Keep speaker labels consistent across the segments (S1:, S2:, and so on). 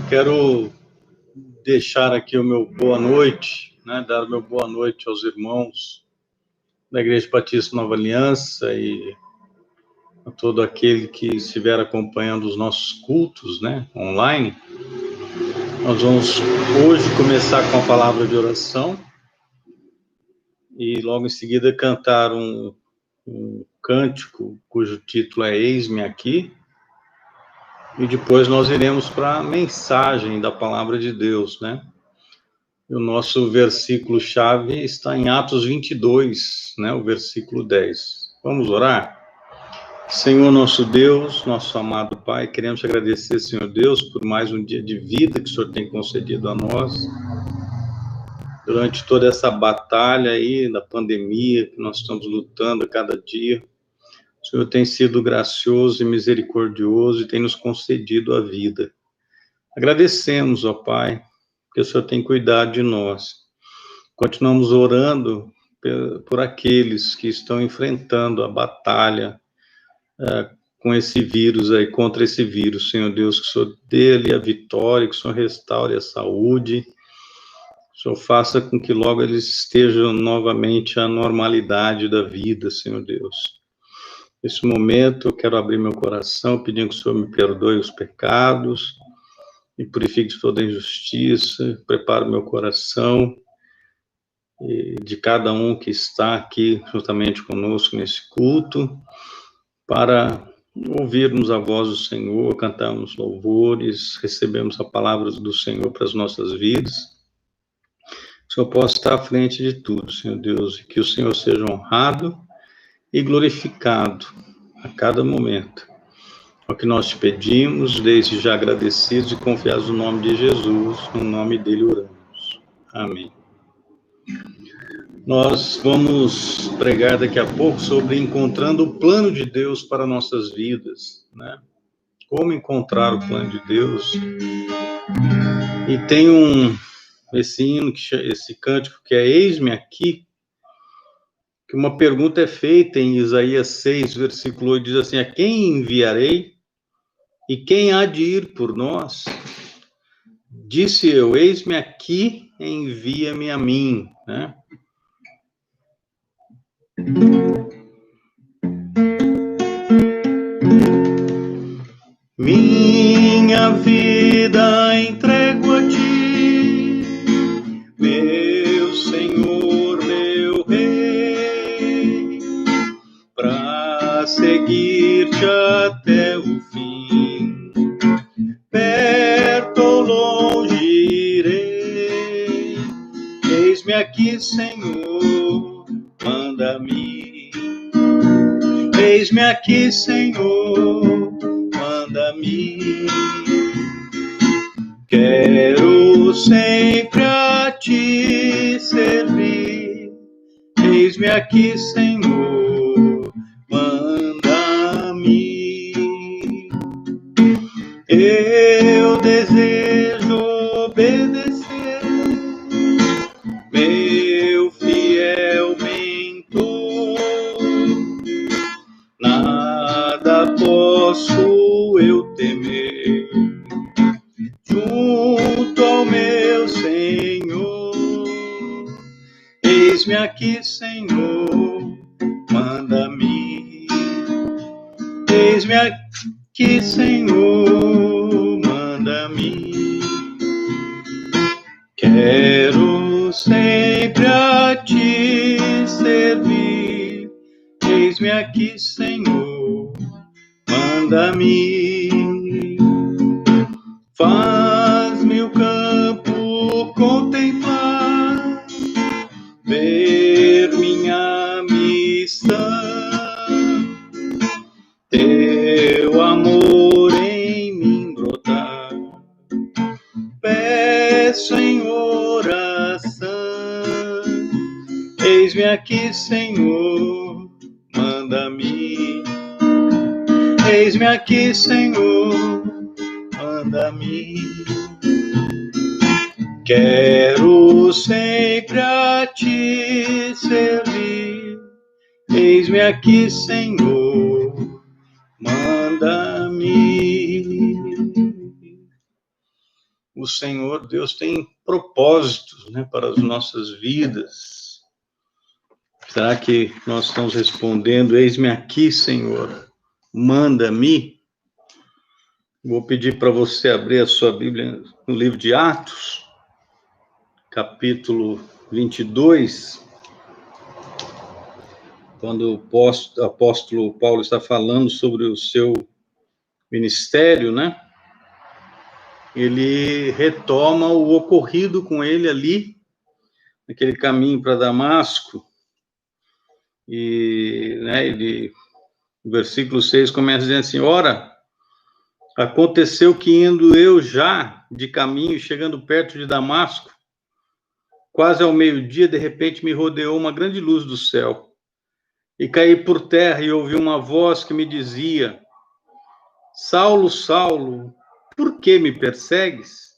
S1: Quero deixar aqui o meu boa noite, dar o meu boa noite aos irmãos da Igreja Batista Nova Aliança e a todo aquele que estiver acompanhando os nossos cultos, online. Nós vamos hoje começar com a palavra de oração e logo em seguida cantar um cântico cujo título é Eis-me Aqui. E depois nós iremos para a mensagem da palavra de Deus, E o nosso versículo-chave está em Atos 22, o versículo 10. Vamos orar? Senhor nosso Deus, nosso amado Pai, queremos te agradecer, Senhor Deus, por mais um dia de vida que o Senhor tem concedido a nós. Durante toda essa batalha aí da pandemia que nós estamos lutando a cada dia, o Senhor tem sido gracioso e misericordioso e tem nos concedido a vida. Agradecemos, ó Pai, porque o Senhor tem cuidado de nós. Continuamos orando por aqueles que estão enfrentando a batalha com esse vírus aí, contra esse vírus, Senhor Deus, que o Senhor dê-lhe a vitória, que o Senhor restaure a saúde, que o Senhor faça com que logo eles estejam novamente à normalidade da vida, Senhor Deus. Nesse momento, eu quero abrir meu coração, pedindo que o Senhor me perdoe os pecados, me purifique de toda injustiça, prepare o meu coração, e de cada um que está aqui juntamente conosco nesse culto, para ouvirmos a voz do Senhor, cantarmos louvores, recebemos a palavra do Senhor para as nossas vidas. Que o Senhor possa estar à frente de tudo, Senhor Deus, e que o Senhor seja honrado e glorificado a cada momento. É o que nós te pedimos, desde já agradecidos e confiados no nome de Jesus, no nome dele oramos. Amém. Nós vamos pregar daqui a pouco sobre encontrando o plano de Deus para nossas vidas, Como encontrar o plano de Deus. E tem esse hino, esse cântico que é Eis-me Aqui, que uma pergunta é feita em Isaías 6, versículo 8, diz assim: a quem enviarei e quem há de ir por nós? Disse eu, eis-me aqui, envia-me a mim, Minha vida entrego a ti, meu Senhor, meu Rei, para seguir-te até o fim, perto ou longe irei. Eis-me aqui, Senhor, manda-me. Eis-me aqui, Senhor, manda-me. Quero sempre a ti servir. Eis-me aqui, Senhor, manda-me. Eu desejo obedecer, meu fiel mentor. Nada posso eu temer, junto ao meu Senhor. Eis-me aqui, Senhor, manda-me. Eis-me aqui, Senhor, manda-me. Quero sempre a ti servir. Eis-me aqui, Senhor, manda-me. Faz-me o campo contemplar, ver minha missão, teu amor em mim brotar. Peço em oração, eis-me aqui, Senhor, manda-me. Eis-me aqui, Senhor, manda-me. Quero sempre a ti servir. Eis-me aqui, Senhor, manda-me. o Senhor, Deus tem propósitos, né, para as nossas vidas. Será que nós estamos respondendo, eis-me aqui, Senhor, manda-me? Vou pedir para você abrir a sua Bíblia no livro de Atos, capítulo 22, quando o apóstolo Paulo está falando sobre o seu ministério, né? Ele retoma o ocorrido com ele ali, naquele caminho para Damasco, e, né, o versículo 6 começa dizendo assim: ora, aconteceu que indo eu já de caminho, chegando perto de Damasco, quase ao meio-dia, de repente me rodeou uma grande luz do céu, e caí por terra e ouvi uma voz que me dizia: Saulo, Saulo, por que me persegues?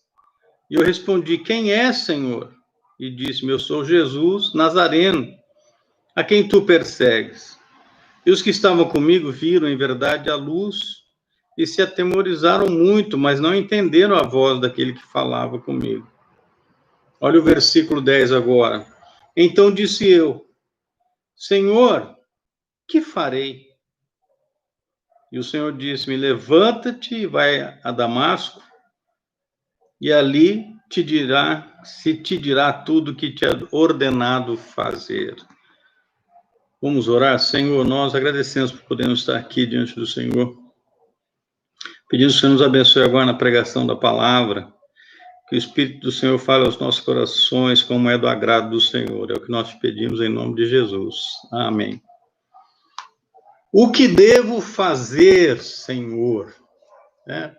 S1: E eu respondi: quem é, Senhor? E disse-me: eu sou Jesus Nazareno, a quem tu persegues. E os que estavam comigo viram, em verdade, a luz e se atemorizaram muito, mas não entenderam a voz daquele que falava comigo. Olha o versículo 10 agora. Então disse eu: Senhor, que farei? E o Senhor disse-me: levanta-te e vai a Damasco, e ali te dirá tudo o que te é ordenado fazer. Vamos orar. Senhor, nós agradecemos por podermos estar aqui diante do Senhor. Pedimos que o Senhor nos abençoe agora na pregação da palavra, que o Espírito do Senhor fale aos nossos corações como é do agrado do Senhor. É o que nós te pedimos em nome de Jesus. Amém. O que devo fazer, Senhor?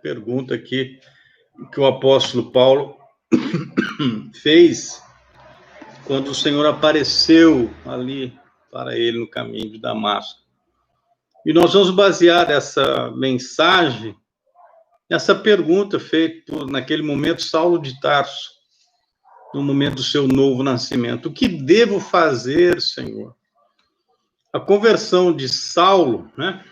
S1: Pergunta aqui que o apóstolo Paulo fez quando o Senhor apareceu ali para ele no caminho de Damasco. E nós vamos basear essa mensagem nessa pergunta feita por, naquele momento, Saulo de Tarso, no momento do seu novo nascimento. O que devo fazer, Senhor? A conversão de Saulo, né?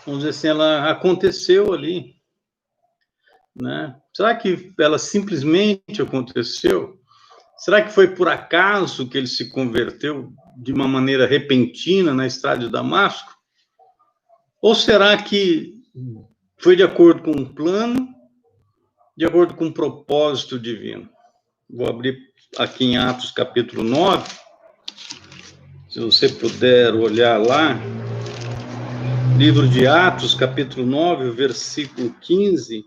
S1: Vamos dizer assim, ela aconteceu ali, né? Será que ela simplesmente aconteceu? Será que foi por acaso que ele se converteu de uma maneira repentina na estrada de Damasco? Ou será que foi de acordo com um plano, de acordo com um propósito divino? Vou abrir aqui em Atos capítulo 9, se você puder olhar lá, livro de Atos capítulo 9, versículo 15,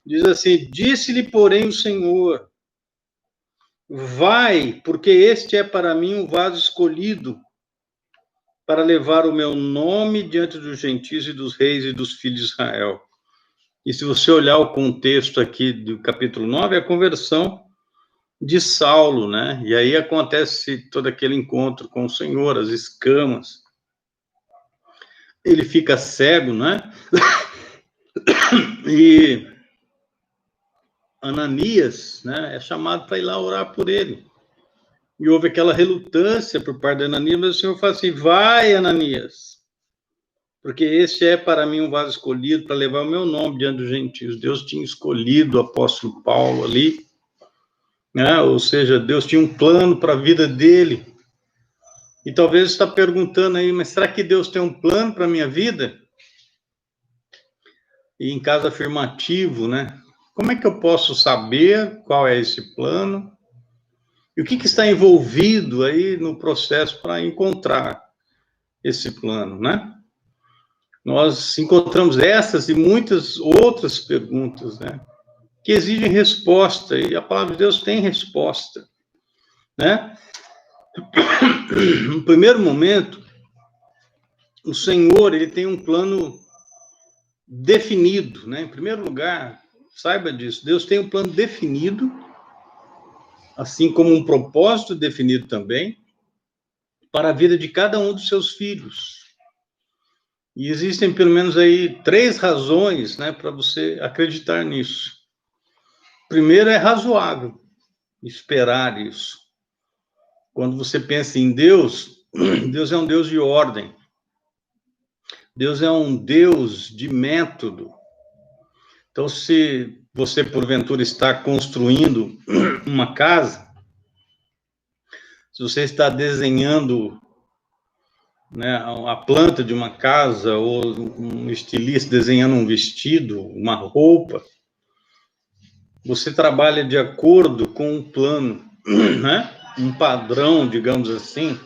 S1: diz assim: disse-lhe, porém, o Senhor: vai, porque este é para mim um vaso escolhido para levar o meu nome diante dos gentios e dos reis e dos filhos de Israel. E se você olhar o contexto aqui do capítulo 9, é a conversão de Saulo, né? E aí acontece todo aquele encontro com o Senhor, as escamas. Ele fica cego, né? E Ananias, né, é chamado para ir lá orar por ele. E houve aquela relutância por parte de Ananias, mas o Senhor fala assim: vai, Ananias, porque este é para mim um vaso escolhido para levar o meu nome diante dos gentios. Deus tinha escolhido o apóstolo Paulo ali, né? Ou seja, Deus tinha um plano para a vida dele. E talvez você está perguntando aí, mas será que Deus tem um plano para a minha vida? E em caso afirmativo, né? Como é que eu posso saber qual é esse plano? E o que está envolvido aí no processo para encontrar esse plano, né? Nós encontramos essas e muitas outras perguntas, né? Que exigem resposta, e a palavra de Deus tem resposta, né? No primeiro momento, o Senhor, ele tem um plano definido, né? Em primeiro lugar, saiba disso, Deus tem um plano definido, assim como um propósito definido também, para a vida de cada um dos seus filhos. E existem pelo menos aí 3 razões, né, para você acreditar nisso. Primeiro, é razoável esperar isso. Quando você pensa em Deus, Deus é um Deus de ordem. Deus é um Deus de método. Então, se você, porventura, está construindo uma casa, se você está desenhando, né, a planta de uma casa, ou um estilista desenhando um vestido, uma roupa, você trabalha de acordo com um plano, né? Um padrão, digamos assim,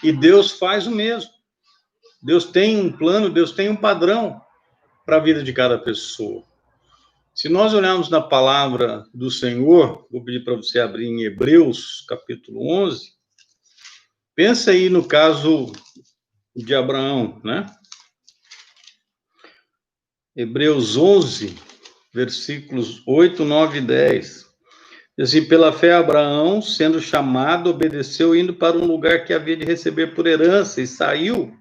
S1: e Deus faz o mesmo. Deus tem um plano, Deus tem um padrão para a vida de cada pessoa. Se nós olharmos na palavra do Senhor, vou pedir para você abrir em Hebreus, capítulo 11, pensa aí no caso de Abraão, né? Hebreus 11, versículos 8, 9 e 10. Diz assim: pela fé Abraão, sendo chamado, obedeceu, indo para um lugar que havia de receber por herança, e saiu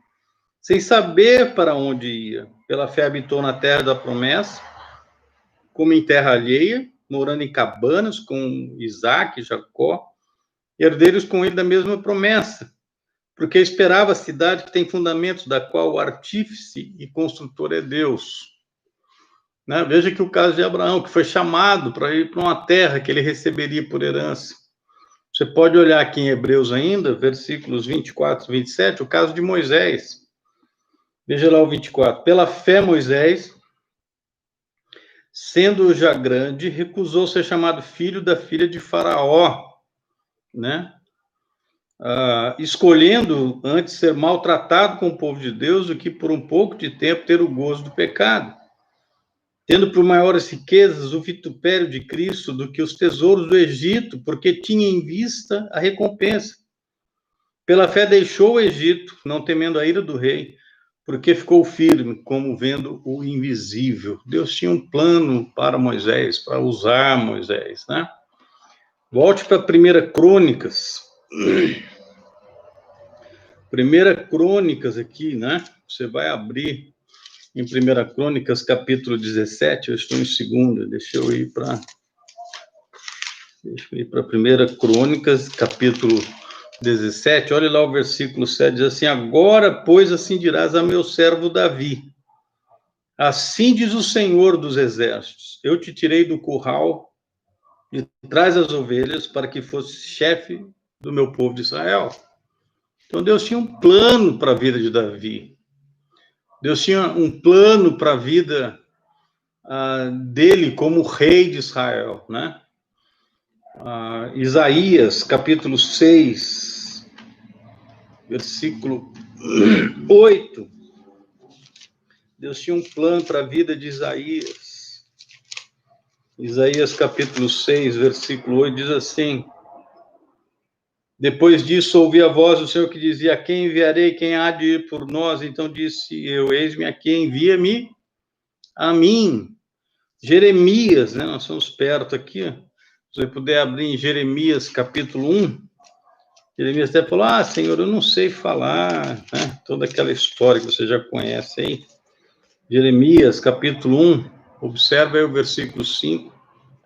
S1: sem saber para onde ia. Pela fé habitou na terra da promessa, como em terra alheia, morando em cabanas com Isaac e Jacó, herdeiros com ele da mesma promessa, porque esperava a cidade que tem fundamentos, da qual o artífice e construtor é Deus. Né? Veja que o caso de Abraão, que foi chamado para ir para uma terra que ele receberia por herança. Você pode olhar aqui em Hebreus ainda, versículos 24 e 27, o caso de Moisés. Veja lá o 24. Pela fé, Moisés, sendo já grande, recusou ser chamado filho da filha de Faraó, né? Escolhendo antes ser maltratado com o povo de Deus do que por um pouco de tempo ter o gozo do pecado, tendo por maiores riquezas o vitupério de Cristo do que os tesouros do Egito, porque tinha em vista a recompensa. Pela fé deixou o Egito, não temendo a ira do rei, porque ficou firme, como vendo o invisível. Deus tinha um plano para Moisés, para usar Moisés, né? Volte para 1 Crônicas. 1 Crônicas aqui, né? Você vai abrir em 1 Crônicas, capítulo 17, eu estou em 2ª, deixa eu ir para 1 Crônicas, capítulo 17, olha lá o versículo 7, diz assim: agora, pois, assim dirás a meu servo Davi, assim diz o Senhor dos Exércitos, eu te tirei do curral de trás das ovelhas para que fosse chefe do meu povo de Israel. Então Deus tinha um plano para a vida de Davi. Deus tinha um plano para a vida dele como rei de Israel, né? Isaías, capítulo 6, versículo 8. Deus tinha um plano para a vida de Isaías. Isaías, capítulo 6, versículo 8, diz assim: depois disso ouvi a voz do Senhor que dizia: a quem enviarei, quem há de ir por nós? Então disse eu: eis-me aqui, envia-me a mim. Jeremias, né? Nós estamos perto aqui, ó. Se você puder abrir em Jeremias, capítulo 1, Jeremias até falou: Senhor, eu não sei falar, né? Toda aquela história que você já conhece aí. Jeremias, capítulo 1, observa aí o versículo 5,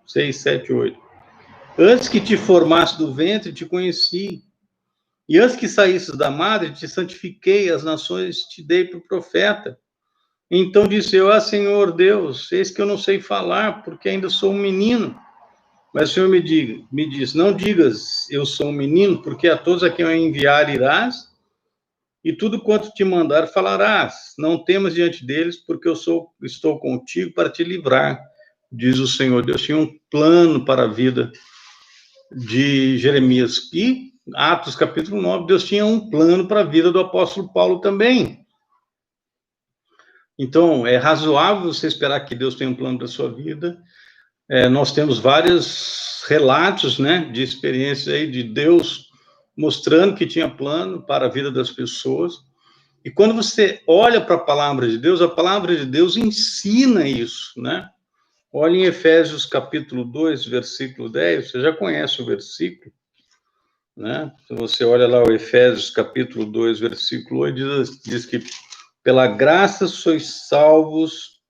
S1: 6, 7, 8. Antes que te formasse do ventre, te conheci, e antes que saísses da madre, te santifiquei, as nações te dei por profeta. Então disse eu: Senhor Deus, eis que eu não sei falar, porque ainda sou um menino. Mas o Senhor me disse: não digas, eu sou um menino, porque a todos a quem eu enviar irás, e tudo quanto te mandar falarás. Não temas diante deles, porque eu estou contigo para te livrar, diz o Senhor. Deus tinha um plano para a vida de Jeremias. E Atos, capítulo 9, Deus tinha um plano para a vida do apóstolo Paulo também. Então, é razoável você esperar que Deus tenha um plano para a sua vida. Nós temos vários relatos, né, de experiências aí de Deus mostrando que tinha plano para a vida das pessoas. E quando você olha para a palavra de Deus ensina isso, né? Olha em Efésios capítulo 2, versículo 10, você já conhece o versículo, né? Se você olha lá o Efésios capítulo 2, versículo 8, diz que pela graça sois salvos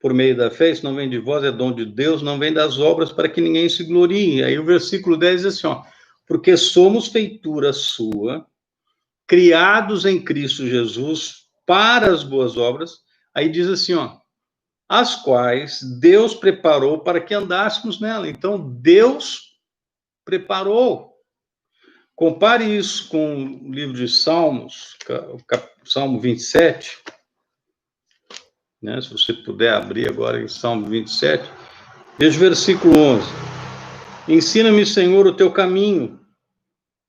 S1: por meio da fé, isso não vem de vós, é dom de Deus, não vem das obras para que ninguém se glorie. Aí o versículo 10 diz assim, ó: porque somos feitura sua, criados em Cristo Jesus para as boas obras. Aí diz assim, ó: as quais Deus preparou para que andássemos nela. Então, Deus preparou. Compare isso com o livro de Salmos, Salmo 27, né? Se você puder abrir agora em Salmo 27, veja o versículo 11. Ensina-me, Senhor, o teu caminho,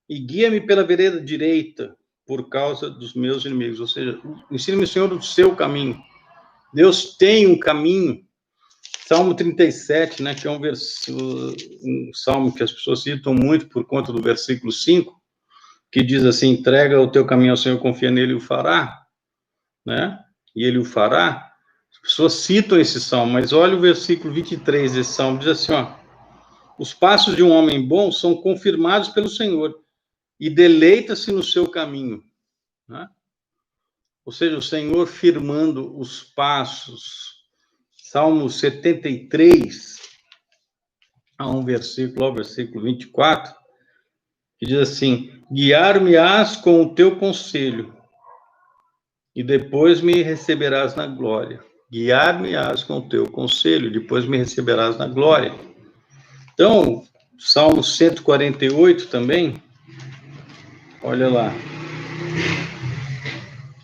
S1: e guia-me pela vereda direita, por causa dos meus inimigos. Ou seja, ensina-me, Senhor, o seu caminho. Deus tem um caminho. Salmo 37, né, que é um salmo que as pessoas citam muito por conta do versículo 5, que diz assim: entrega o teu caminho ao Senhor, confia nele e o fará, né? E ele o fará. As pessoas citam esse salmo, mas olha o versículo 23 desse salmo, diz assim, ó: os passos de um homem bom são confirmados pelo Senhor, e deleita-se no seu caminho, né? Ou seja, o Senhor firmando os passos. Salmo 73, há um versículo, o versículo 24, que diz assim: guiar-me-ás com o teu conselho, e depois me receberás na glória. Guiar-me-ás com o teu conselho, depois me receberás na glória. Então, Salmo 148 também, olha lá.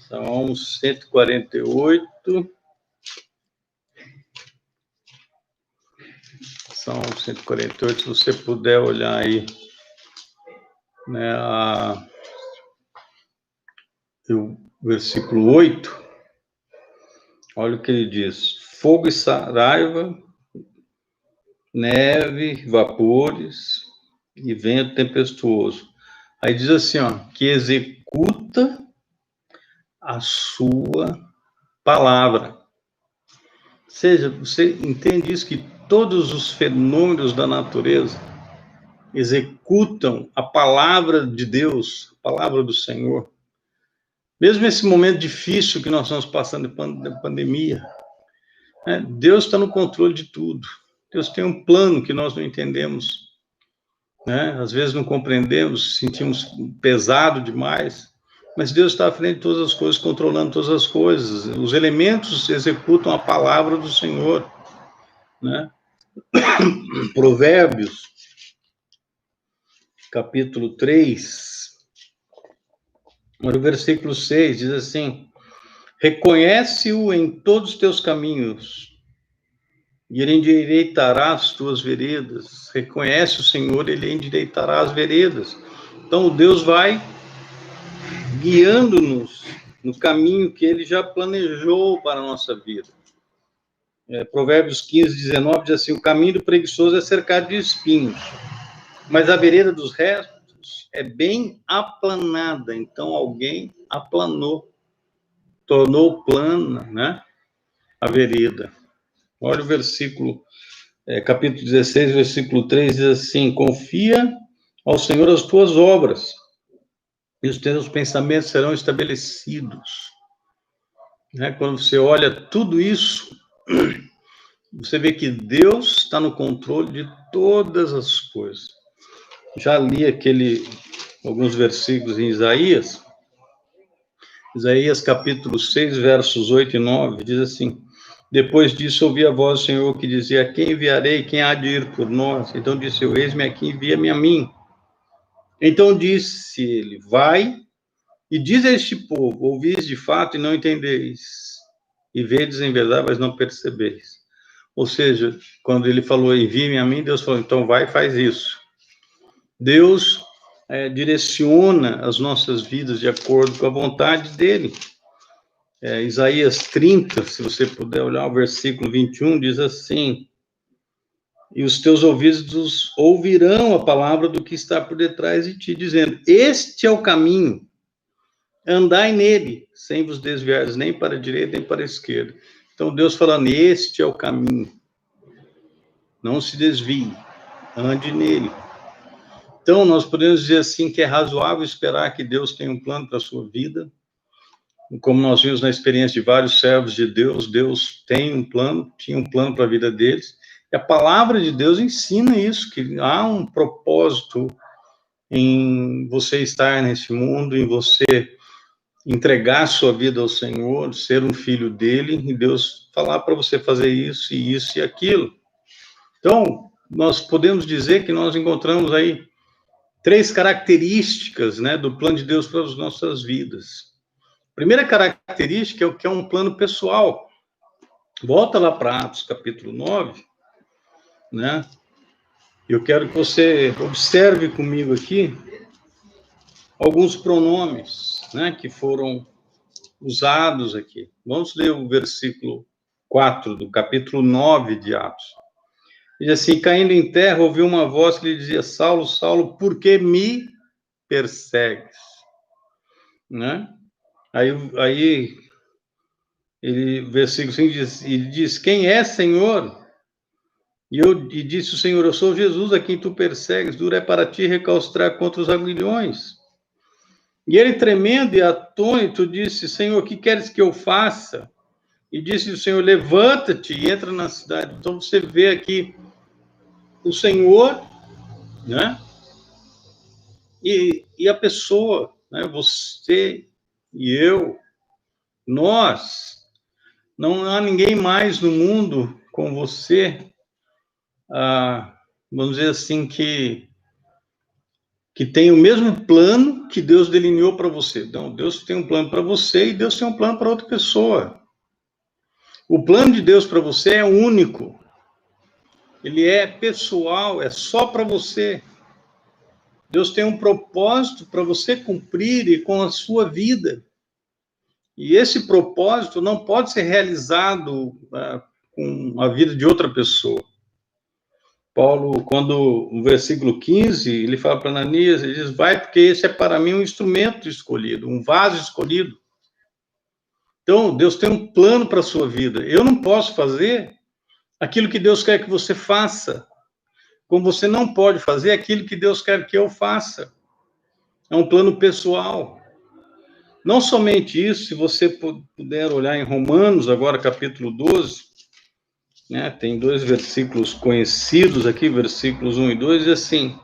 S1: Salmo 148. Salmo 148, se você puder olhar aí, né, o versículo 8, olha o que ele diz: fogo e saraiva, neve, vapores e vento tempestuoso. Aí diz assim, ó, que executa a sua palavra. Ou seja, você entende isso, que todos os fenômenos da natureza executam a palavra de Deus, a palavra do Senhor. Mesmo esse momento difícil que nós estamos passando de pandemia, né, Deus está no controle de tudo. Deus tem um plano que nós não entendemos, né? Às vezes não compreendemos, sentimos pesado demais, mas Deus está à frente de todas as coisas, controlando todas as coisas. Os elementos executam a palavra do Senhor, né? Provérbios, capítulo 3, no versículo 6, diz assim: reconhece-o em todos os teus caminhos, e ele endireitará as tuas veredas. Reconhece o Senhor, ele endireitará as veredas. Então, Deus vai guiando-nos no caminho que ele já planejou para a nossa vida. Provérbios 15, 19 diz assim: o caminho do preguiçoso é cercado de espinhos, mas a vereda dos restos é bem aplanada. Então, alguém aplanou, tornou plana, né, a vereda. Olha o versículo, capítulo 16, versículo 3, diz assim: confia ao Senhor as tuas obras, e os teus pensamentos serão estabelecidos. Né? Quando você olha tudo isso, você vê que Deus está no controle de todas as coisas. Já li alguns versículos em Isaías. Isaías capítulo 6, versos 8 e 9, diz assim: depois disso ouvi a voz do Senhor que dizia: quem enviarei, quem há de ir por nós? Então disse eu: eis-me aqui, envia-me a mim. Então disse ele: vai e diz a este povo: ouvis de fato e não entendeis, e vedes em verdade, mas não percebeis. Ou seja, quando ele falou envie-me a mim, Deus falou: então vai e faz isso. Deus direciona as nossas vidas de acordo com a vontade dele. Isaías 30, se você puder olhar o versículo 21, diz assim: e os teus ouvidos ouvirão a palavra do que está por detrás de ti, dizendo: este é o caminho, andai nele, sem vos desviares nem para a direita nem para a esquerda. Então Deus falando: este é o caminho, não se desvie, ande nele. Então nós podemos dizer assim que é razoável esperar que Deus tenha um plano para a sua vida. Como nós vimos na experiência de vários servos de Deus, Deus tem um plano, tinha um plano para a vida deles. E a palavra de Deus ensina isso, que há um propósito em você estar nesse mundo, em você entregar sua vida ao Senhor, ser um filho dele, e Deus falar para você fazer isso e aquilo. Então, nós podemos dizer que nós encontramos aí 3 características, né, do plano de Deus para as nossas vidas. A primeira característica é o que é um plano pessoal. Volta lá para Atos, capítulo 9, né? Eu quero que você observe comigo aqui alguns pronomes, né, que foram usados aqui. Vamos ler o versículo 4 do capítulo 9 de Atos. Diz assim: caindo em terra, ouviu uma voz que lhe dizia: Saulo, Saulo, por que me persegues? Né? Aí versículo 5 diz: quem é, Senhor? E disse o Senhor: eu sou Jesus a quem tu persegues, duro é para ti recalcitrar contra os aguilhões. E ele, tremendo e atônito, disse: Senhor, o que queres que eu faça? E disse o Senhor: levanta-te e entra na cidade. Então você vê aqui o Senhor, né? E a pessoa, né? Você e eu, nós, não há ninguém mais no mundo com você, vamos dizer assim, que tem o mesmo plano que Deus delineou para você. Então, Deus tem um plano para você e Deus tem um plano para outra pessoa. O plano de Deus para você é único. Ele é pessoal, é só para você. Deus tem um propósito para você cumprir e com a sua vida. E esse propósito não pode ser realizado com a vida de outra pessoa. Paulo, quando no versículo 15, ele fala para Ananias, ele diz: vai, porque esse é para mim um instrumento escolhido, um vaso escolhido. Então, Deus tem um plano para a sua vida. Eu não posso fazer aquilo que Deus quer que você faça, como você não pode fazer aquilo que Deus quer que eu faça. É um plano pessoal. Não somente isso, se você puder olhar em Romanos, agora capítulo 12, né, tem 2 versículos conhecidos aqui, versículos 1 e 2, diz assim: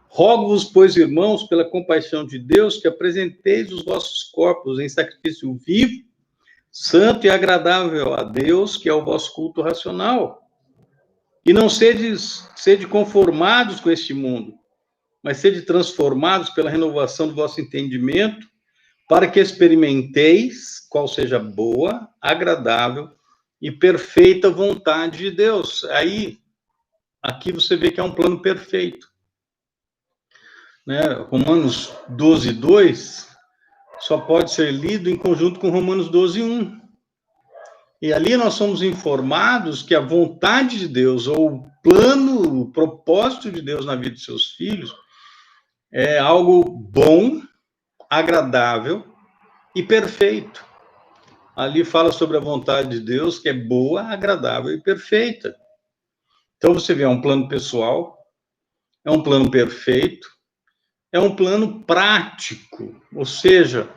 S1: rogo-vos, pois, irmãos, pela compaixão de Deus, que apresenteis os vossos corpos em sacrifício vivo, santo e agradável a Deus, que é o vosso culto racional. E não sede conformados com este mundo, mas sede transformados pela renovação do vosso entendimento, para que experimenteis qual seja boa, agradável e perfeita vontade de Deus. Aqui você vê que é um plano perfeito. Né? Romanos 12, 2 só pode ser lido em conjunto com Romanos 12, 1. E ali nós somos informados que a vontade de Deus, ou o plano, o propósito de Deus na vida de seus filhos, é algo bom, agradável e perfeito. Ali fala sobre a vontade de Deus, que é boa, agradável e perfeita. Então você vê, é um plano pessoal, é um plano perfeito, é um plano prático. Ou seja,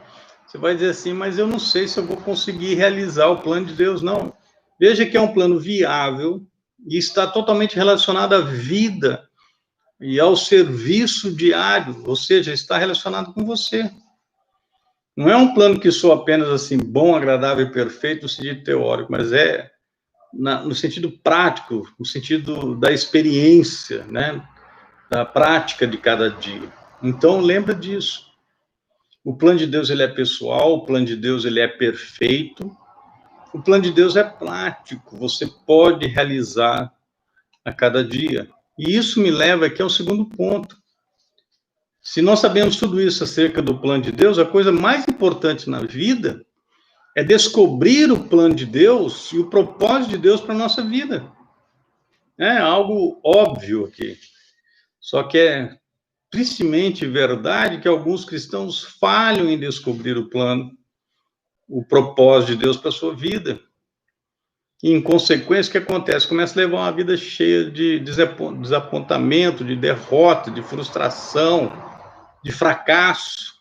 S1: você vai dizer assim, mas eu não sei se eu vou conseguir realizar o plano de Deus. Não. Veja que é um plano viável e está totalmente relacionado à vida e ao serviço diário, ou seja, está relacionado com você. Não é um plano que soa apenas assim, bom, agradável e perfeito no sentido teórico, mas é no sentido prático, no sentido da experiência, né? Da prática de cada dia. Então, lembra disso. O plano de Deus, ele é pessoal, o plano de Deus, ele é perfeito, o plano de Deus é prático, você pode realizar a cada dia. E isso me leva aqui ao segundo ponto. Se nós sabemos tudo isso acerca do plano de Deus, a coisa mais importante na vida é descobrir o plano de Deus e o propósito de Deus para a nossa vida. É algo óbvio aqui. Só que é tristemente verdade que alguns cristãos falham em descobrir o plano, o propósito de Deus para a sua vida. E, em consequência, o que acontece? Começa a levar uma vida cheia de desapontamento, de derrota, de frustração, de fracasso,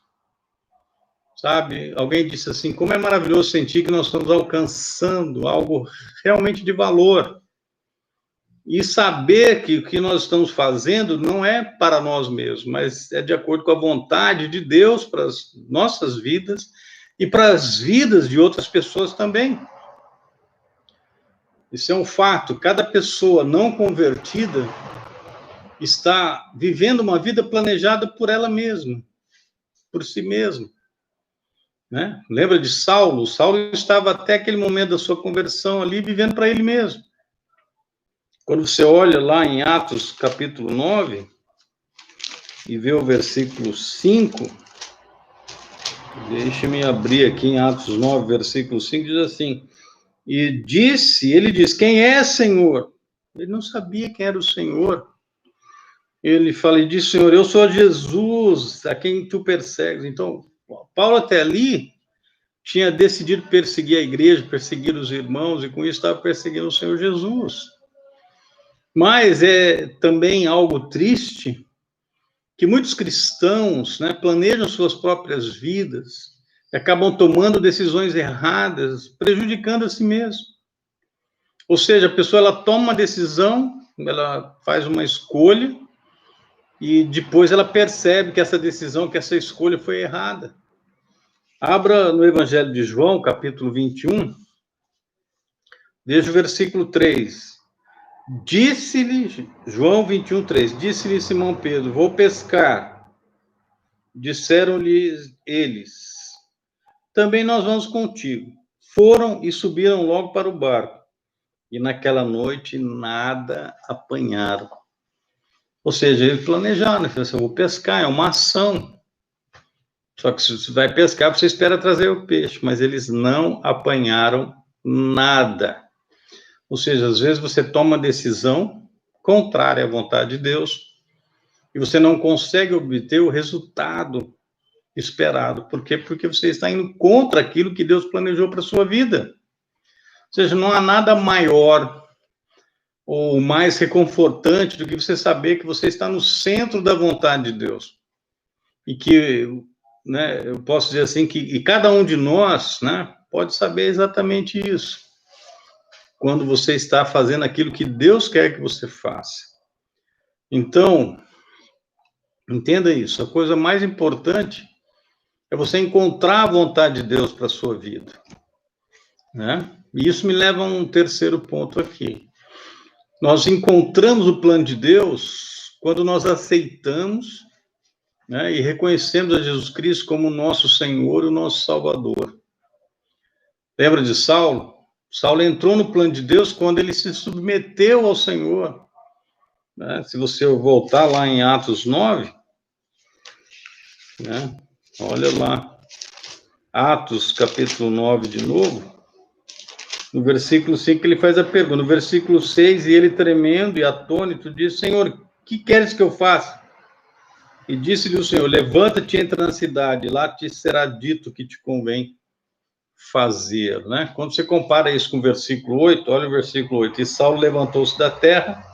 S1: sabe? Alguém disse assim, como é maravilhoso sentir que nós estamos alcançando algo realmente de valor. E saber que o que nós estamos fazendo não é para nós mesmos, mas é de acordo com a vontade de Deus para as nossas vidas e para as vidas de outras pessoas também. Isso é um fato. Cada pessoa não convertida está vivendo uma vida planejada por ela mesma, por si mesma. Né? Lembra de Saulo? Saulo estava até aquele momento da sua conversão ali vivendo para ele mesmo. Quando você olha lá em Atos capítulo 9 e vê o versículo 5, deixa-me abrir aqui em Atos 9, versículo 5, diz assim: e ele disse, quem é, Senhor? Ele não sabia quem era o Senhor. Ele fala e disse, Senhor, eu sou Jesus, a quem tu persegues. Então, Paulo até ali tinha decidido perseguir a igreja, perseguir os irmãos, e com isso estava perseguindo o Senhor Jesus. Mas é também algo triste que muitos cristãos, né, planejam suas próprias vidas, e acabam tomando decisões erradas, prejudicando a si mesmo. Ou seja, a pessoa ela toma uma decisão, ela faz uma escolha, e depois ela percebe que essa decisão, que essa escolha foi errada. Abra no Evangelho de João, capítulo 21, veja o versículo 3. Disse-lhe, João 21, 3, disse-lhe Simão Pedro, vou pescar. Disseram-lhe eles, também nós vamos contigo. Foram e subiram logo para o barco, e naquela noite nada apanharam. Ou seja, eles planejaram, né? Eu vou pescar, é uma ação. Só que se você vai pescar, você espera trazer o peixe, mas eles não apanharam nada. Ou seja, às vezes você toma uma decisão contrária à vontade de Deus e você não consegue obter o resultado esperado. Por quê? Porque você está indo contra aquilo que Deus planejou para a sua vida. Ou seja, não há nada maior ou mais reconfortante do que você saber que você está no centro da vontade de Deus. E que, né, eu posso dizer assim, que cada um de nós, né, pode saber exatamente isso. Quando você está fazendo aquilo que Deus quer que você faça. Então, entenda isso. A coisa mais importante é você encontrar a vontade de Deus para a sua vida. Né? E isso me leva a um terceiro ponto aqui. Nós encontramos o plano de Deus quando nós aceitamos, né, e reconhecemos a Jesus Cristo como o nosso Senhor e o nosso Salvador. Lembra de Saulo? Saulo entrou no plano de Deus quando ele se submeteu ao Senhor. Né? Se você voltar lá em Atos 9, né? Olha lá, Atos capítulo 9 de novo, no versículo 5 ele faz a pergunta, no versículo 6, e ele tremendo e atônito disse, Senhor, que queres que eu faça? E disse-lhe o Senhor, levanta-te e entra na cidade, lá te será dito o que te convém fazer, né? Quando você compara isso com o versículo 8, olha o versículo 8, e Saulo levantou-se da terra,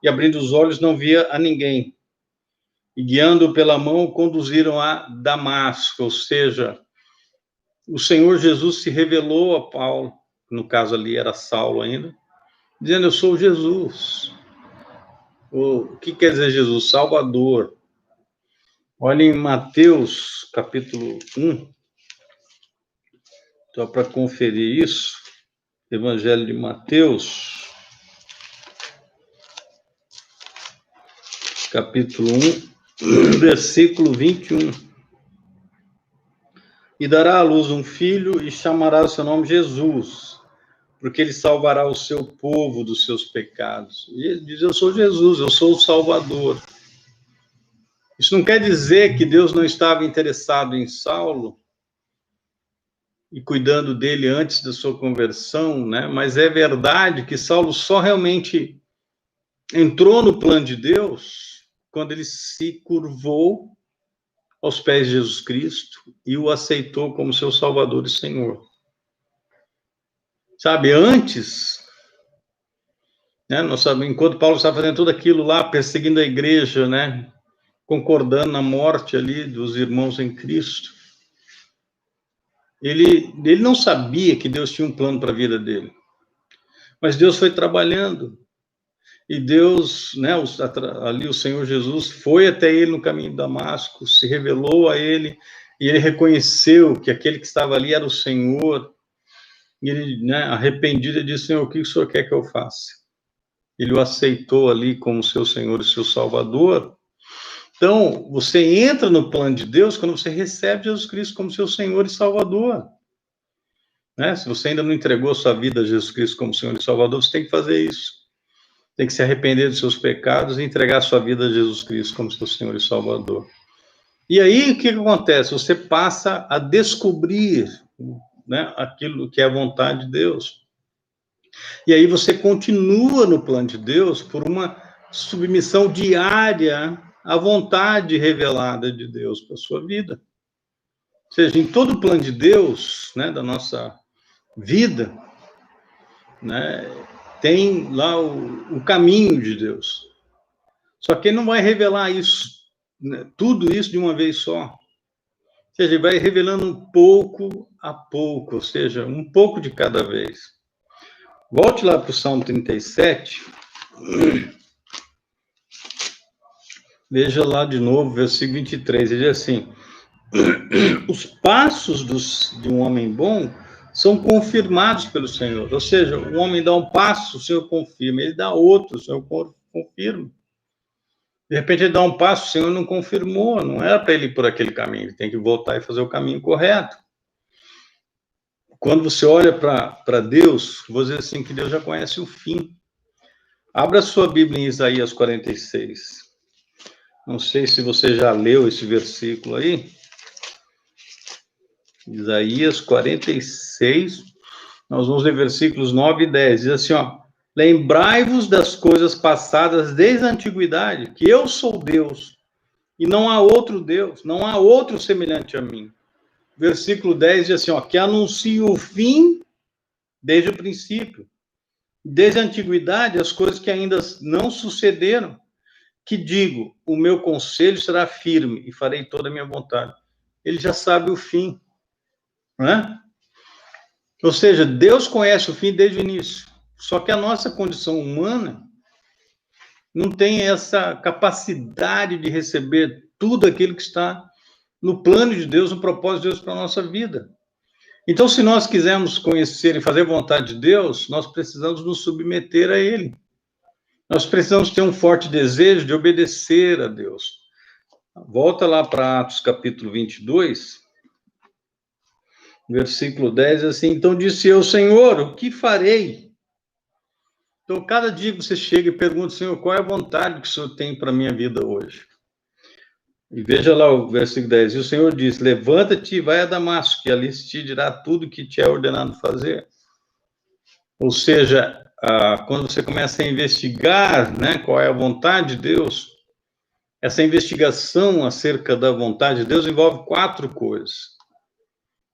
S1: e abrindo os olhos não via a ninguém, e guiando-o pela mão, o conduziram a Damasco, ou seja, o Senhor Jesus se revelou a Paulo, no caso ali era Saulo ainda, dizendo, eu sou Jesus. O que quer dizer Jesus? Salvador. Olha em Mateus, capítulo 1, só para conferir isso, Evangelho de Mateus, capítulo 1, versículo 21. E dará à luz um filho e chamará o seu nome Jesus, porque ele salvará o seu povo dos seus pecados. E ele diz, eu sou Jesus, eu sou o Salvador. Isso não quer dizer que Deus não estava interessado em Saulo e cuidando dele antes da sua conversão, né? Mas é verdade que Saulo só realmente entrou no plano de Deus quando ele se curvou aos pés de Jesus Cristo e o aceitou como seu Salvador e Senhor. Sabe, antes, né, nós sabemos, enquanto Paulo estava fazendo tudo aquilo lá, perseguindo a igreja, né, concordando na morte ali dos irmãos em Cristo, ele não sabia que Deus tinha um plano para a vida dele. Mas Deus foi trabalhando. E Deus, né, ali o Senhor Jesus foi até ele no caminho de Damasco, se revelou a ele, e ele reconheceu que aquele que estava ali era o Senhor, e ele, né, arrependido, ele disse: Senhor, o que o Senhor quer que eu faça? Ele o aceitou ali como seu Senhor e seu Salvador. Então, você entra no plano de Deus quando você recebe Jesus Cristo como seu Senhor e Salvador. Né? Se você ainda não entregou sua vida a Jesus Cristo como Senhor e Salvador, você tem que fazer isso. Tem que se arrepender dos seus pecados e entregar sua vida a Jesus Cristo como seu Senhor e Salvador. E aí, o que acontece? Você passa a descobrir, né, aquilo que é a vontade de Deus. E aí você continua no plano de Deus por uma submissão diária à vontade revelada de Deus para a sua vida. Ou seja, em todo o plano de Deus, né, da nossa vida, né, tem lá o caminho de Deus. Só que ele não vai revelar isso, né, tudo isso de uma vez só. Ou seja, ele vai revelando pouco a pouco, ou seja, um pouco de cada vez. Volte lá para o Salmo 37. Veja lá de novo, versículo 23. Ele diz assim: os passos de um homem bom são confirmados pelo Senhor. Ou seja, o homem dá um passo, o Senhor confirma. Ele dá outro, o Senhor confirma. De repente ele dá um passo, o Senhor não confirmou, não era para ele ir por aquele caminho, ele tem que voltar e fazer o caminho correto. Quando você olha para Deus, vou dizer assim, que Deus já conhece o fim. Abra sua Bíblia em Isaías 46. Não sei se você já leu esse versículo aí. Isaías 46, nós vamos ler versículos 9 e 10. Diz assim, ó: lembrai-vos das coisas passadas desde a antiguidade, que eu sou Deus, e não há outro Deus, não há outro semelhante a mim. Versículo 10 diz assim, ó: que anuncio o fim desde o princípio, desde a antiguidade, as coisas que ainda não sucederam, que digo, o meu conselho será firme e farei toda a minha vontade. Ele já sabe o fim, né? Ou seja, Deus conhece o fim desde o início. Só que a nossa condição humana não tem essa capacidade de receber tudo aquilo que está no plano de Deus, no propósito de Deus para a nossa vida. Então, se nós quisermos conhecer e fazer a vontade de Deus, nós precisamos nos submeter a Ele. Nós precisamos ter um forte desejo de obedecer a Deus. Volta lá para Atos capítulo 22, versículo 10, assim: então disse eu, Senhor, o que farei? Então, cada dia que você chega e pergunta, Senhor, qual é a vontade que o Senhor tem para a minha vida hoje? E veja lá o versículo 10, e o Senhor diz, levanta-te e vai a Damasco, que ali te dirá tudo que te é ordenado fazer. Ou seja, quando você começa a investigar, né, qual é a vontade de Deus, essa investigação acerca da vontade de Deus envolve 4 coisas.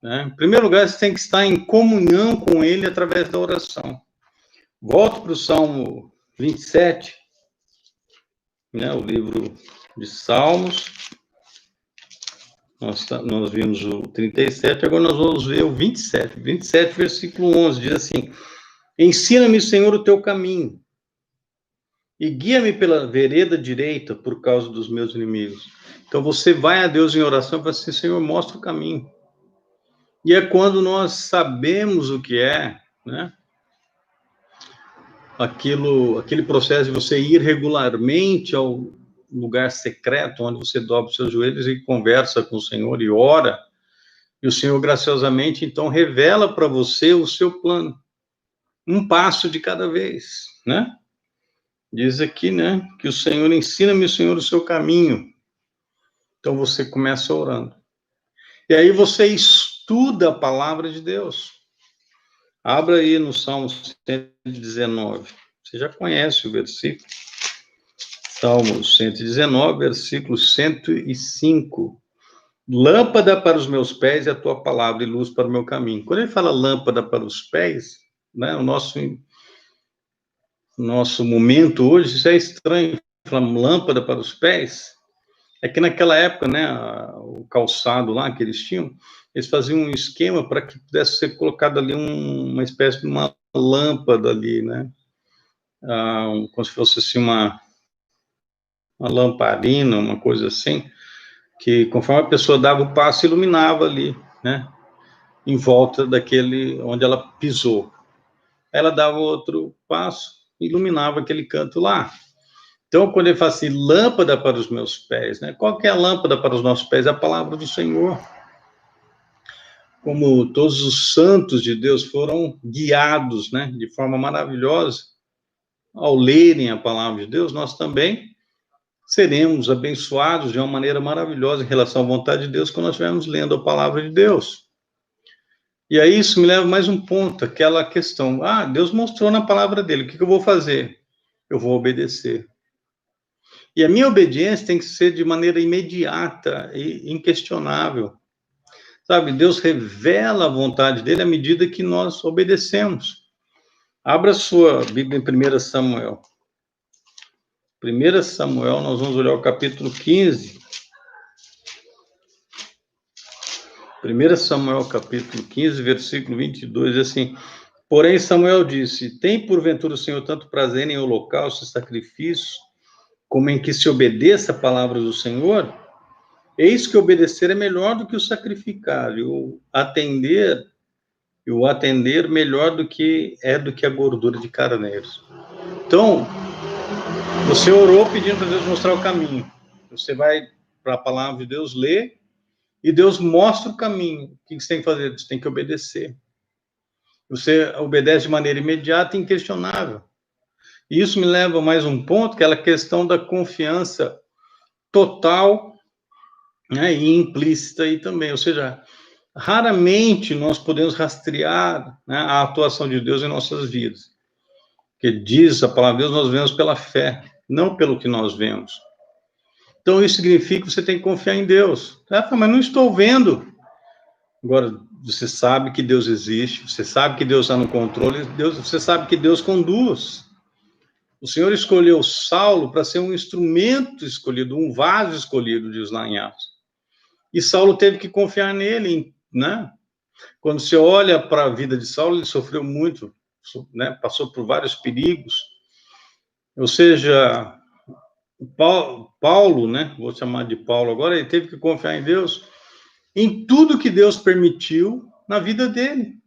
S1: Né? Em primeiro lugar, você tem que estar em comunhão com Ele através da oração. Volto para o Salmo 27, né, o livro de Salmos. Nós vimos o 37, agora nós vamos ver o 27. 27, versículo 11, diz assim: ensina-me, Senhor, o teu caminho, e guia-me pela vereda direita por causa dos meus inimigos. Então você vai a Deus em oração e fala assim, Senhor, mostra o caminho. E é quando nós sabemos o que é, né? Aquele processo de você ir regularmente ao lugar secreto, onde você dobra os seus joelhos e conversa com o Senhor e ora, e o Senhor graciosamente, então, revela para você o seu plano, um passo de cada vez, né? Diz aqui, né, que o Senhor, ensina-me, o Senhor, o seu caminho. Então, você começa orando. E aí você estuda a palavra de Deus. Abra aí no Salmo 119. Você já conhece o versículo. Salmo 119, versículo 105. Lâmpada para os meus pés é a tua palavra e luz para o meu caminho. Quando ele fala lâmpada para os pés, né, o nosso momento hoje, isso é estranho, falar lâmpada para os pés. É que naquela época, né, o calçado lá que eles tinham, eles faziam um esquema para que pudesse ser colocado ali uma espécie de uma lâmpada ali, né? Como se fosse assim uma lamparina, uma coisa assim, que conforme a pessoa dava o passo, iluminava ali, né? Em volta daquele onde ela pisou. Ela dava outro passo, iluminava aquele canto lá. Então, quando ele fala assim, lâmpada para os meus pés, né? Qual que é a lâmpada para os nossos pés? É a palavra do Senhor. Como todos os santos de Deus foram guiados, né? De forma maravilhosa, ao lerem a palavra de Deus, nós também seremos abençoados de uma maneira maravilhosa em relação à vontade de Deus quando nós estivermos lendo a palavra de Deus. E aí isso me leva a mais um ponto, aquela questão, Deus mostrou na palavra dele, o que eu vou fazer? Eu vou obedecer. E a minha obediência tem que ser de maneira imediata e inquestionável. Sabe, Deus revela a vontade dele à medida que nós obedecemos. Abra sua Bíblia em 1 Samuel. 1 Samuel, nós vamos olhar o capítulo 15. 1 Samuel, capítulo 15, versículo 22, diz assim: porém Samuel disse, tem porventura o Senhor tanto prazer em holocausto e sacrifício, como em que se obedeça a palavra do Senhor? Eis que obedecer é melhor do que o sacrificar, e o atender melhor do que a gordura de carneiros. Então, você orou pedindo para Deus mostrar o caminho. Você vai para a palavra de Deus, ler, e Deus mostra o caminho. O que você tem que fazer? Você tem que obedecer. Você obedece de maneira imediata e inquestionável. E isso me leva a mais um ponto, que é a questão da confiança total, né, e implícita aí também. Ou seja, raramente nós podemos rastrear, né, a atuação de Deus em nossas vidas. Porque diz a palavra de Deus, nós vemos pela fé, não pelo que nós vemos. Então, isso significa que você tem que confiar em Deus. Mas não estou vendo. Agora, você sabe que Deus existe, você sabe que Deus está no controle, você sabe que Deus conduz. O Senhor escolheu Saulo para ser um instrumento escolhido, um vaso escolhido, diz lá em Atos. E Saulo teve que confiar nele, né? Quando você olha para a vida de Saulo, ele sofreu muito, né? Passou por vários perigos. Ou seja, Paulo, né? Vou chamar de Paulo agora, ele teve que confiar em Deus em tudo que Deus permitiu na vida dele.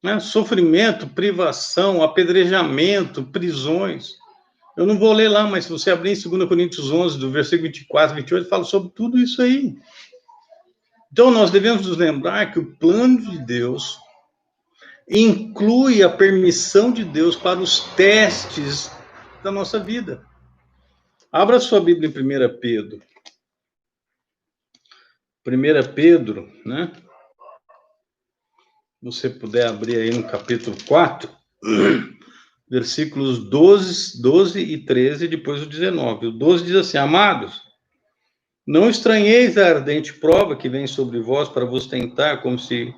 S1: Né? Sofrimento, privação, apedrejamento, prisões. Eu não vou ler lá, mas se você abrir em 2 Coríntios 11, do versículo 24, 28, fala sobre tudo isso aí. Então, nós devemos nos lembrar que o plano de Deus inclui a permissão de Deus para os testes da nossa vida. Abra sua Bíblia em 1 Pedro. 1 Pedro, né? Se você puder abrir aí no capítulo 4, versículos 12 e 13, depois o 19. O 12 diz assim: amados, não estranheis a ardente prova que vem sobre vós para vos tentar, como se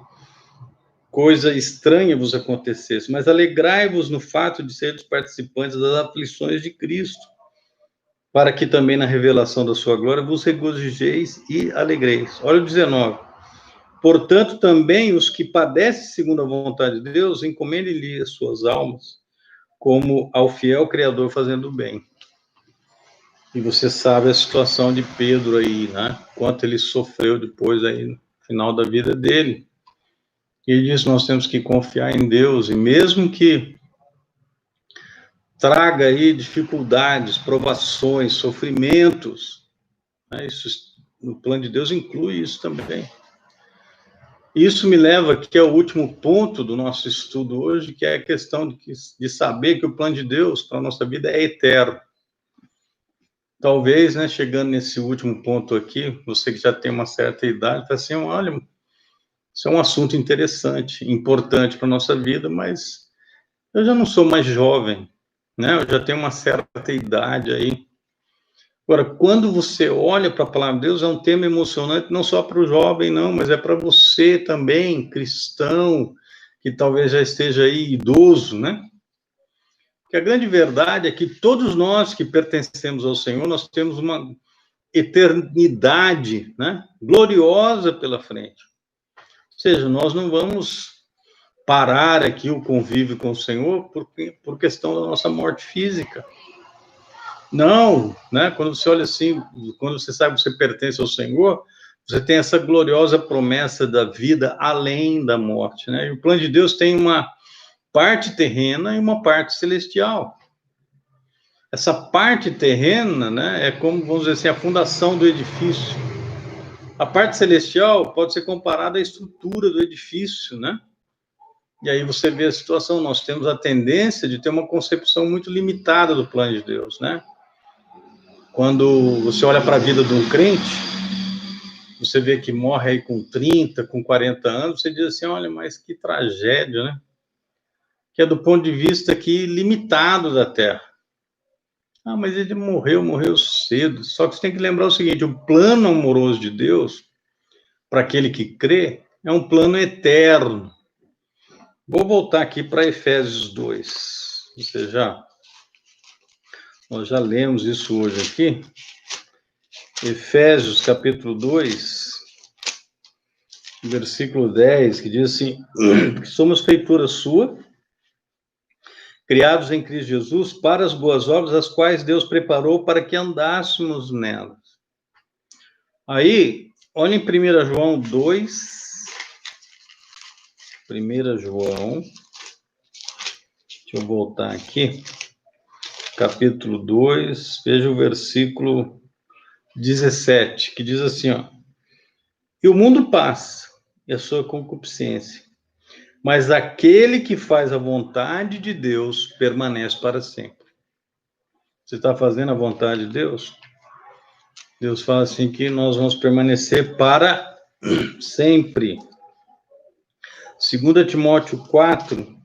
S1: coisa estranha vos acontecesse, mas alegrai-vos no fato de seres participantes das aflições de Cristo, para que também na revelação da sua glória vos regozijeis e alegreis. Olha o 19. Portanto, também os que padecem segundo a vontade de Deus, encomendem-lhe as suas almas, como ao fiel Criador fazendo o bem. E você sabe a situação de Pedro aí, né? Quanto ele sofreu depois aí, no final da vida dele. E ele diz, nós temos que confiar em Deus, e mesmo que traga aí dificuldades, provações, sofrimentos, né? Isso, no plano de Deus inclui isso também. Isso me leva aqui ao último ponto do nosso estudo hoje, que é a questão de saber que o plano de Deus para a nossa vida é eterno. Talvez, né, chegando nesse último ponto aqui, você que já tem uma certa idade, fala assim, olha, isso é um assunto interessante, importante para a nossa vida, mas eu já não sou mais jovem, né? Eu já tenho uma certa idade aí. Agora, quando você olha para a palavra de Deus, é um tema emocionante, não só para o jovem, não, mas é para você também, cristão, que talvez já esteja aí idoso, né? Que a grande verdade é que todos nós que pertencemos ao Senhor, nós temos uma eternidade, né? Gloriosa pela frente. Ou seja, nós não vamos parar aqui o convívio com o Senhor por questão da nossa morte física. Não, né? Quando você olha assim, quando você sabe que você pertence ao Senhor, você tem essa gloriosa promessa da vida além da morte, né? E o plano de Deus tem uma parte terrena e uma parte celestial. Essa parte terrena, né, é como, vamos dizer assim, a fundação do edifício. A parte celestial pode ser comparada à estrutura do edifício, né? E aí você vê a situação, nós temos a tendência de ter uma concepção muito limitada do plano de Deus, né? Quando você olha para a vida de um crente, você vê que morre aí com 30, com 40 anos, você diz assim, olha, mas que tragédia, né? Que é do ponto de vista aqui limitado da Terra. Ah, mas ele morreu cedo. Só que você tem que lembrar o seguinte, o plano amoroso de Deus, para aquele que crê, é um plano eterno. Vou voltar aqui para Efésios 2. Nós já lemos isso hoje aqui. Efésios, capítulo 2, versículo 10, que diz assim, que somos feitura sua, criados em Cristo Jesus, para as boas obras, as quais Deus preparou para que andássemos nelas. Aí, olha em 1 João 2, 1 João, deixa eu voltar aqui, capítulo 2, veja o versículo 17, que diz assim, ó, e o mundo passa, e a sua concupiscência, mas aquele que faz a vontade de Deus permanece para sempre. Você está fazendo a vontade de Deus? Deus fala assim que nós vamos permanecer para sempre. 2 Timóteo 4,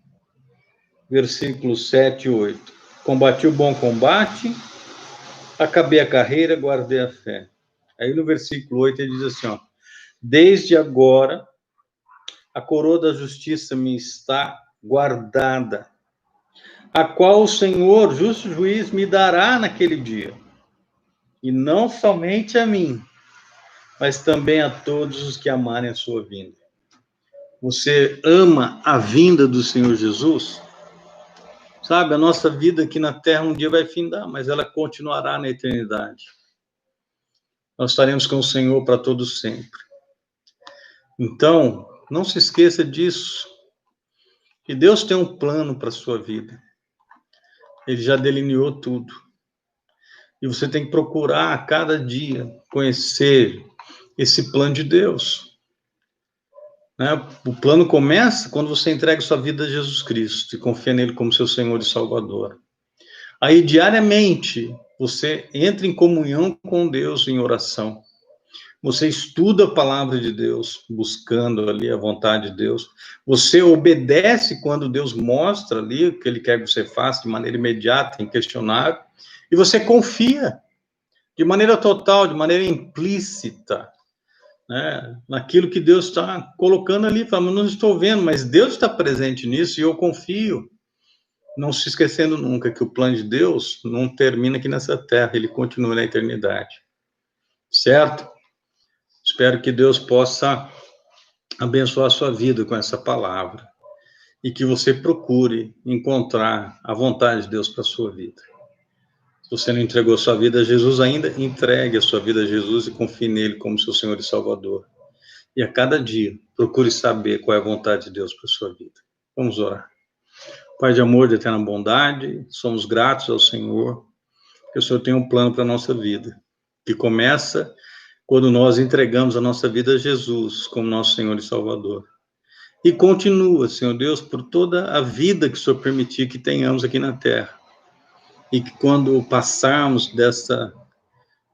S1: versículos 7 e 8. Combati o bom combate, acabei a carreira, guardei a fé. Aí no versículo 8 ele diz assim, ó, desde agora a coroa da justiça me está guardada, a qual o Senhor, justo juiz, me dará naquele dia. E não somente a mim, mas também a todos os que amarem a sua vinda. Você ama a vinda do Senhor Jesus? Sabe, a nossa vida aqui na Terra um dia vai findar, mas ela continuará na eternidade. Nós estaremos com o Senhor para todos sempre. Então, não se esqueça disso, que Deus tem um plano para a sua vida. Ele já delineou tudo. E você tem que procurar a cada dia conhecer esse plano de Deus. Né? O plano começa quando você entrega sua vida a Jesus Cristo e confia nele como seu Senhor e Salvador. Aí, diariamente, você entra em comunhão com Deus em oração. Você estuda a palavra de Deus, buscando ali a vontade de Deus. Você obedece quando Deus mostra ali o que Ele quer que você faça de maneira imediata, inquestionável. E você confia de maneira total, de maneira implícita, né, naquilo que Deus está colocando ali. Fala, não estou vendo, mas Deus está presente nisso e eu confio. Não se esquecendo nunca que o plano de Deus não termina aqui nessa terra, ele continua na eternidade. Certo? Espero que Deus possa abençoar a sua vida com essa palavra e que você procure encontrar a vontade de Deus para a sua vida. Se você não entregou a sua vida a Jesus ainda, entregue a sua vida a Jesus e confie nele como seu Senhor e Salvador. E a cada dia, procure saber qual é a vontade de Deus para a sua vida. Vamos orar. Pai de amor, de eterna bondade, somos gratos ao Senhor, que o Senhor tem um plano para a nossa vida, que começa quando nós entregamos a nossa vida a Jesus como nosso Senhor e Salvador. E continua, Senhor Deus, por toda a vida que o Senhor permitir que tenhamos aqui na Terra. E que quando passarmos dessa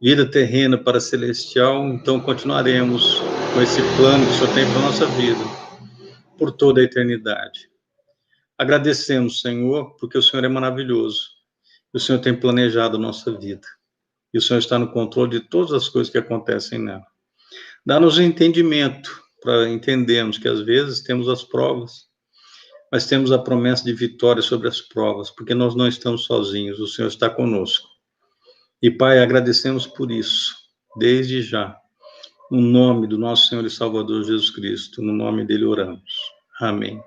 S1: vida terrena para a celestial, então continuaremos com esse plano que o Senhor tem para a nossa vida, por toda a eternidade. Agradecemos, Senhor, porque o Senhor é maravilhoso. E o Senhor tem planejado a nossa vida. E o Senhor está no controle de todas as coisas que acontecem nela. Dá-nos entendimento para entendermos que às vezes temos as provas, mas temos a promessa de vitória sobre as provas, porque nós não estamos sozinhos, o Senhor está conosco. E, Pai, agradecemos por isso, desde já, no nome do nosso Senhor e Salvador Jesus Cristo, no nome dele oramos. Amém.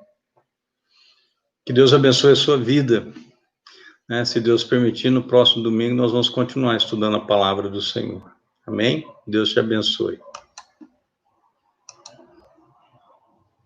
S1: Que Deus abençoe a sua vida. né? Se Deus permitir, no próximo domingo nós vamos continuar estudando a palavra do Senhor. Amém? Deus te abençoe.